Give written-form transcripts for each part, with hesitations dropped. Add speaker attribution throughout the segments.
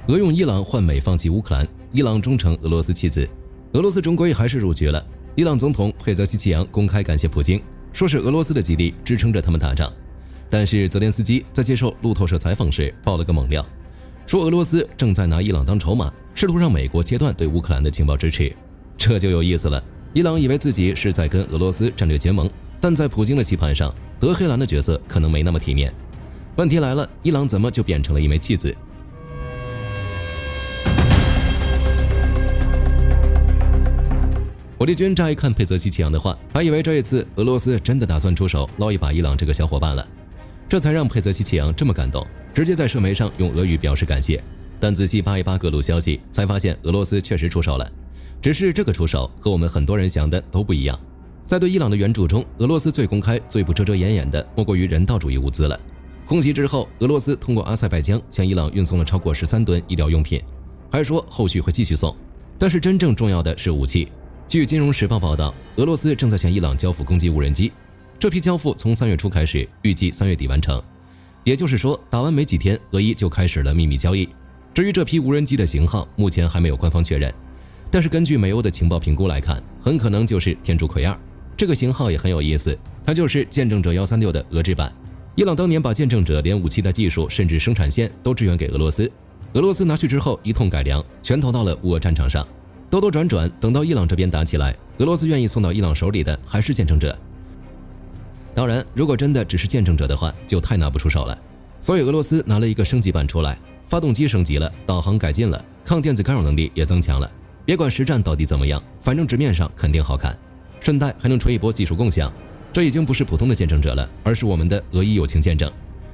Speaker 1: 俄用伊朗换美放弃乌克兰，伊朗忠诚俄罗斯弃子。俄罗斯终归还是入局了。伊朗总统佩泽西奇扬公开感谢普京，说是俄罗斯的基地支撑着他们打仗。但是泽连斯基在接受路透社采访时爆了个猛料，说俄罗斯正在拿伊朗当筹码，试图让美国切断对乌克兰的情报支持。这就有意思了，伊朗以为自己是在跟俄罗斯战略结盟，但在普京的棋盘上，德黑兰的角色可能没那么体面。问题来了，伊朗怎么就变成了一枚弃子？火力军乍一看佩泽西奇扬的话，还以为这一次俄罗斯真的打算出手捞一把伊朗这个小伙伴了，这才让佩泽西奇扬这么感动，直接在社媒上用俄语表示感谢。但仔细扒一扒各路消息，才发现俄罗斯确实出手了，只是这个出手和我们很多人想的都不一样。在对伊朗的援助中，俄罗斯最公开、最不遮遮掩掩的莫过于人道主义物资了。空袭之后，俄罗斯通过阿塞拜疆向伊朗运送了超过13吨医疗用品，还说后续会继续送。但是真正重要的是武器。据《金融时报》报道，俄罗斯正在向伊朗交付攻击无人机，这批交付从3月初开始，预计3月底完成。也就是说，打完没几天，俄伊就开始了秘密交易。至于这批无人机的型号，目前还没有官方确认，但是根据美欧的情报评估来看，很可能就是天竺葵2。这个型号也很有意思，它就是见证者136的俄制版。伊朗当年把见证者连武器的技术甚至生产线都支援给俄罗斯，俄罗斯拿去之后一通改良，全投到了乌俄战场上。兜兜转转，等到伊朗这边打起来，俄罗斯愿意送到伊朗手里的还是见证者。当然，如果真的只是见证者的话，就太拿不出手了。所以俄罗斯拿了一个升级版出来，发动机升级了，导航改进了，抗电子干扰能力也增强了。别管实战到底怎么样，反正纸面上肯定好看，顺带还能吹一波技术共享。这已经不是普通的见证者了，而是我们的俄伊友情见证。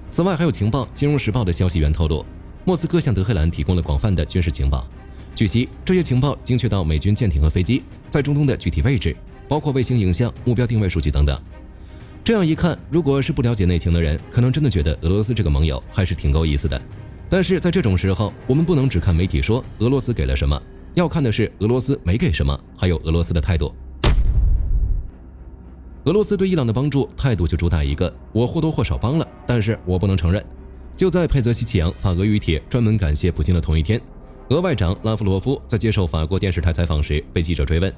Speaker 1: 此外还有情报，《金融时报》的消息源透露，莫斯科向德黑兰提供了广泛的军事情报。据悉，这些情报精确到美军舰艇和飞机在中东的具体位置，包括卫星影像、目标定位数据等等。这样一看，如果是不了解内情的人，可能真的觉得俄罗斯这个盟友还是挺够意思的。但是在这种时候，我们不能只看媒体说俄罗斯给了什么，要看的是俄罗斯没给什么，还有俄罗斯的态度。俄罗斯对伊朗的帮助态度就主打一个，我或多或少帮了，但是我不能承认。就在佩泽西奇扬发俄语帖专门感谢普京的同一天，俄外长拉夫罗夫在接受法国电视台采访时被记者追问，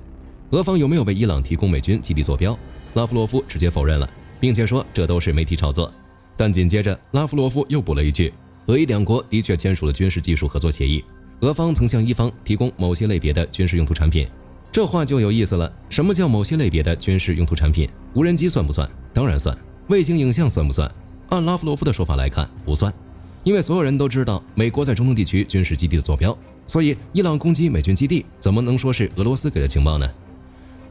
Speaker 1: 俄方有没有为伊朗提供美军基地坐标，拉夫罗夫直接否认了，并且说这都是媒体炒作。但紧接着拉夫罗夫又补了一句，俄伊两国的确签署了军事技术合作协议，俄方曾向伊方提供某些类别的军事用途产品。这话就有意思了，什么叫某些类别的军事用途产品？无人机算不算？当然算。卫星影像算不算？按拉夫罗夫的说法来看，不算。因为所有人都知道美国在中东地区军事基地的坐标，所以伊朗攻击美军基地怎么能说是俄罗斯给的情报呢？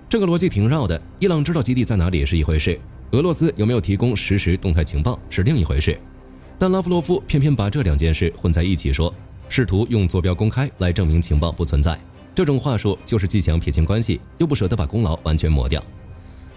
Speaker 1: 这个逻辑挺绕的，伊朗知道基地在哪里是一回事，俄罗斯有没有提供实时动态情报是另一回事。但拉夫罗夫偏偏把这两件事混在一起说，试图用坐标公开来证明情报不存在。这种话术就是既想撇清关系，又不舍得把功劳完全抹掉。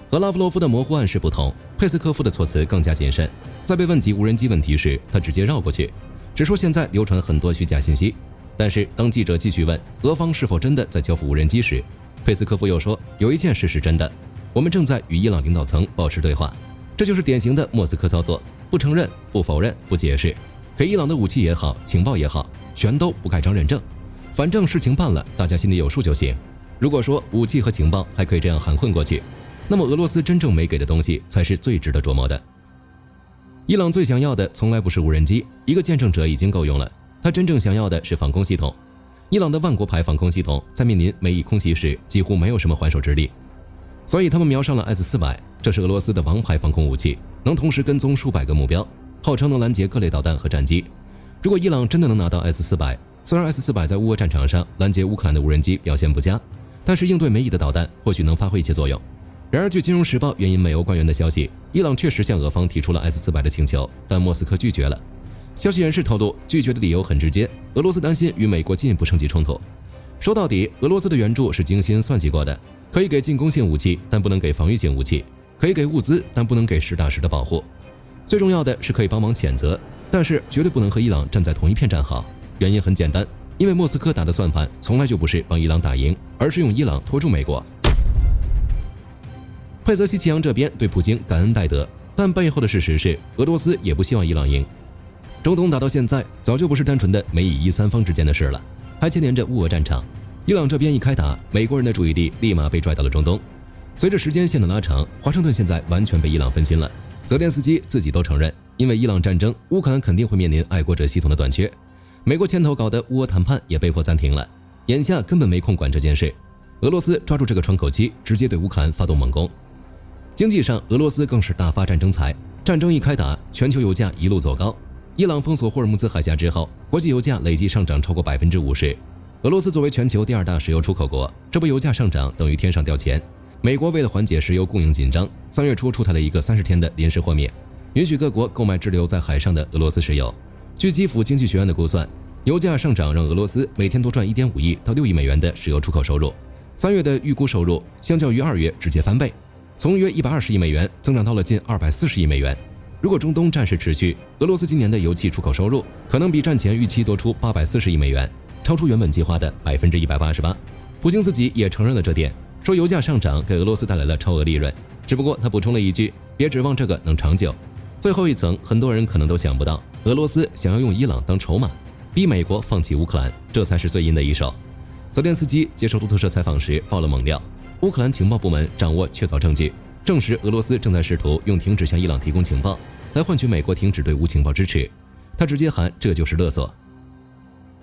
Speaker 1: 和拉夫罗夫的模糊暗示不同，佩斯科夫的措辞更加谨慎。在被问及无人机问题时，他直接绕过去，只说现在流传很多虚假信息。但是当记者继续问俄方是否真的在交付无人机时，佩斯科夫又说有一件事是真的，我们正在与伊朗领导层保持对话。这就是典型的莫斯科操作，不承认、不否认、不解释，给伊朗的武器也好，情报也好，全都不盖章认证，反正事情办了，大家心里有数就行。如果说武器和情报还可以这样含混过去，那么俄罗斯真正没给的东西才是最值得琢磨的。伊朗最想要的从来不是无人机，一个见证者已经够用了，他真正想要的是防空系统。伊朗的万国牌防空系统在面临美伊空袭时几乎没有什么还手之力，所以他们瞄上了 S-400， 这是俄罗斯的王牌防空武器，能同时跟踪数百个目标，号称能拦截各类导弹和战机。如果伊朗真的能拿到 S-400， 虽然 S-400 在乌俄战场上拦截乌克兰的无人机表现不佳，但是应对美伊的导弹或许能发挥一些作用。然而据《金融时报》援引美欧官员的消息，伊朗确实向俄方提出了 S-400 的请求，但莫斯科拒绝了。消息人士透露，拒绝的理由很直接，俄罗斯担心与美国进一步升级冲突。说到底，俄罗斯的援助是精心算计过的，可以给进攻性武器，但不能给防御性武器；可以给物资，但不能给实打实的保护。最重要的是可以帮忙谴责，但是绝对不能和伊朗站在同一片战壕。原因很简单，因为莫斯科打的算盘从来就不是帮伊朗打赢，而是用伊朗拖住美国。佩泽西奇扬这边对普京感恩戴德，但背后的事实是俄罗斯也不希望伊朗赢。中东打到现在，早就不是单纯的美以伊三方之间的事了，还牵连着乌俄战场。伊朗这边一开打，美国人的注意力立马被拽到了中东。随着时间线的拉长，华盛顿现在完全被伊朗分心了。泽连斯基自己都承认，因为伊朗战争，乌克兰肯定会面临爱国者系统的短缺。美国牵头搞的乌俄谈判也被迫暂停了，眼下根本没空管这件事。俄罗斯抓住这个窗口期，直接对乌克兰发动猛攻。经济上，俄罗斯更是大发战争财，战争一开打，全球油价一路走高。伊朗封锁霍尔木兹海峡之后，国际油价累计上涨超过50%。俄罗斯作为全球第2大石油出口国，这波油价上涨等于天上掉钱。美国为了缓解石油供应紧张，3月初出台了一个30天的临时豁免，允许各国购买滞留在海上的俄罗斯石油。据基辅经济学院的估算，油价上涨让俄罗斯每天多赚1.5亿到6亿美元的石油出口收入。3月的预估收入相较于2月直接翻倍，从约120亿美元增长到了近240亿美元。如果中东战事持续，俄罗斯今年的油气出口收入可能比战前预期多出840亿美元，超出原本计划的188%。普京自己也承认了这点，说油价上涨给俄罗斯带来了超额利润。只不过他补充了一句，别指望这个能长久。最后一层，很多人可能都想不到，俄罗斯想要用伊朗当筹码，逼美国放弃乌克兰，这才是最阴的一手。泽连斯基接受路透社采访时爆了猛料，乌克兰情报部门掌握确凿证据，证实俄罗斯正在试图用停止向伊朗提供情报来换取美国停止对乌情报支持。他直接喊这就是勒索。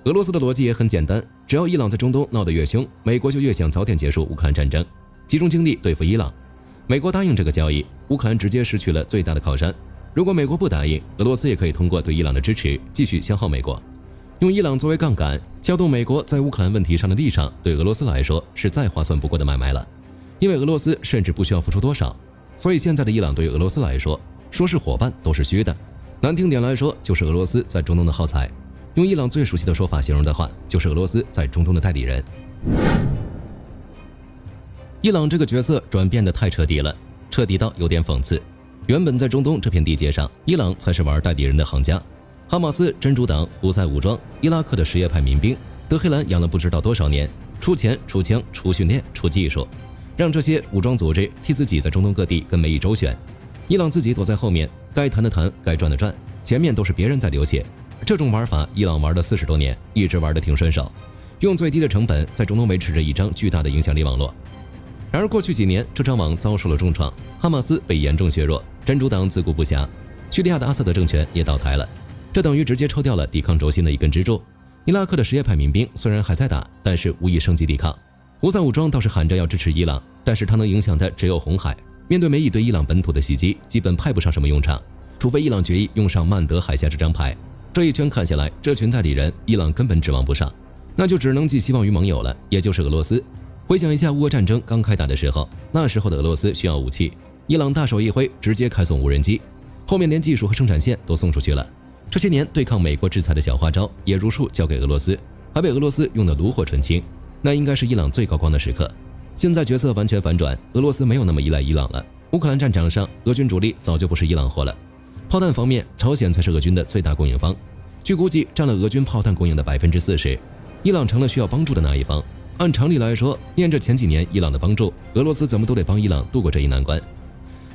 Speaker 1: 俄罗斯的逻辑也很简单，只要伊朗在中东闹得越凶，美国就越想早点结束乌克兰战争，集中精力对付伊朗。美国答应这个交易，乌克兰直接失去了最大的靠山。如果美国不答应，俄罗斯也可以通过对伊朗的支持继续消耗美国。用伊朗作为杠杆，撬动美国在乌克兰问题上的立场，对俄罗斯来说是再划算不过的买卖了。因为俄罗斯甚至不需要付出多少，所以现在的伊朗对于俄罗斯来说，说是伙伴都是虚的。难听点来说，就是俄罗斯在中东的耗材。用伊朗最熟悉的说法形容的话，就是俄罗斯在中东的代理人。伊朗这个角色转变得太彻底了，彻底到有点讽刺。原本在中东这片地界上，伊朗才是玩代理人的行家。哈马斯、真主党、胡塞武装、伊拉克的什叶派民兵，德黑兰养了不知道多少年，出钱、出枪、出训练、出技术，让这些武装组织替自己在中东各地跟美意周旋。伊朗自己躲在后面，该谈的谈，该赚的赚，前面都是别人在流血。这种玩法，伊朗玩了40多年，一直玩得挺顺手，用最低的成本在中东维持着一张巨大的影响力网络。然而过去几年，这张网遭受了重创，哈马斯被严重削弱，真主党自顾不暇，叙利亚的阿萨德政权也倒台了，这等于直接抽掉了抵抗轴心的一根支柱。伊拉克的什叶派民兵虽然还在打，但是无意升级抵抗。胡塞武装倒是喊着要支持伊朗，但是它能影响的只有红海，面对美伊对伊朗本土的袭击，基本派不上什么用场，除非伊朗决意用上曼德海峡这张牌。这一圈看下来，这群代理人伊朗根本指望不上，那就只能寄希望于盟友了，也就是俄罗斯。回想一下乌俄战争刚开打的时候，那时候的俄罗斯需要武器，伊朗大手一挥，直接开送无人机，后面连技术和生产线都送出去了。这些年对抗美国制裁的小花招也如数交给俄罗斯，还被俄罗斯用得炉火纯青，那应该是伊朗最高光的时刻。现在角色完全反转，俄罗斯没有那么依赖伊朗了。乌克兰战场上，俄军主力早就不是伊朗货了。炮弹方面，朝鲜才是俄军的最大供应方，据估计占了俄军炮弹供应的40%，伊朗成了需要帮助的那一方。按常理来说，念着前几年伊朗的帮助，俄罗斯怎么都得帮伊朗度过这一难关。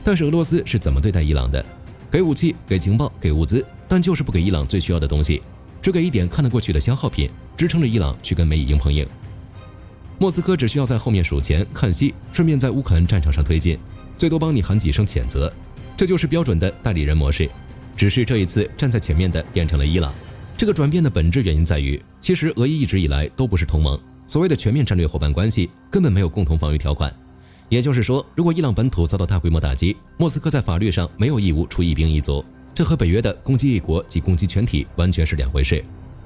Speaker 1: 但是俄罗斯是怎么对待伊朗的？给武器，给情报，给物资，但就是不给伊朗最需要的东西，只给一点看得过去的消耗品，支撑着伊朗去跟美伊硬碰硬。莫斯科只需要在后面数钱看戏，顺便在乌克兰战场上推进，最多帮你喊几声谴责，这就是标准的代理人模式。只是这一次站在前面的变成了伊朗。这个转变的本质原因在于，其实俄伊一直以来都不是同盟，所谓的全面战略伙伴关系根本没有共同防御条款。也就是说，如果伊朗本土遭到大规模打击，莫斯科在法律上没有义务出一兵一卒，这和北约的攻击一国即攻击全体完全是两回事。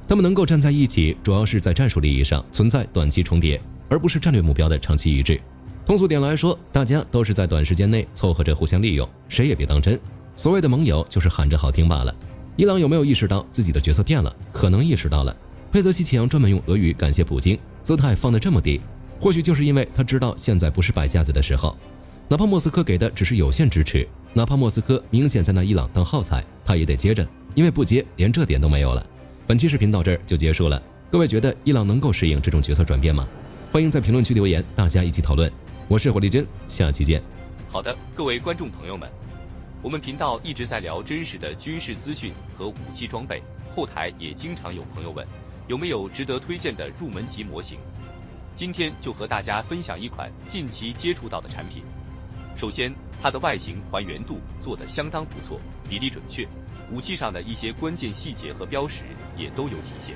Speaker 1: 他们能够站在一起，主要是在战术利益上存在短期重叠，而不是战略目标的长期一致。通俗点来说，大家都是在短时间内凑合着互相利用，谁也别当真。所谓的盟友就是喊着好听罢了。伊朗有没有意识到自己的角色变了？可能意识到了。佩泽西奇扬专门用俄语感谢普京，姿态放得这么低，或许就是因为他知道现在不是摆架子的时候。哪怕莫斯科给的只是有限支持，哪怕莫斯科明显在拿伊朗当耗材，他也得接着，因为不接连这点都没有了。本期视频到这儿就结束了，各位觉得伊朗能够适应这种角色转变吗？欢迎在评论区留言，大家一起讨论。我是火力军，下期见。
Speaker 2: 好的，各位观众朋友们，我们频道一直在聊真实的军事资讯和武器装备，后台也经常有朋友问，有没有值得推荐的入门级模型？今天就和大家分享一款近期接触到的产品。首先，它的外形还原度做得相当不错，比例准确，武器上的一些关键细节和标识也都有体现，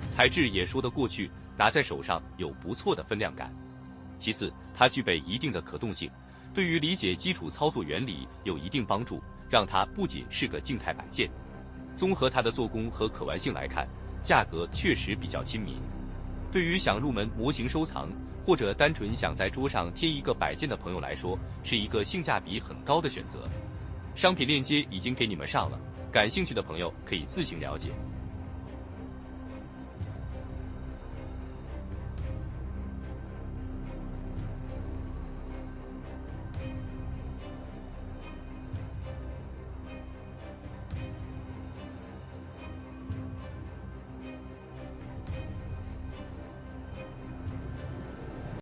Speaker 2: 材质也说得过去，拿在手上有不错的分量感。其次，它具备一定的可动性，对于理解基础操作原理有一定帮助，让它不仅是个静态摆件。综合它的做工和可玩性来看，价格确实比较亲民。对于想入门模型收藏，或者单纯想在桌上贴一个摆件的朋友来说，是一个性价比很高的选择。商品链接已经给你们上了，感兴趣的朋友可以自行了解。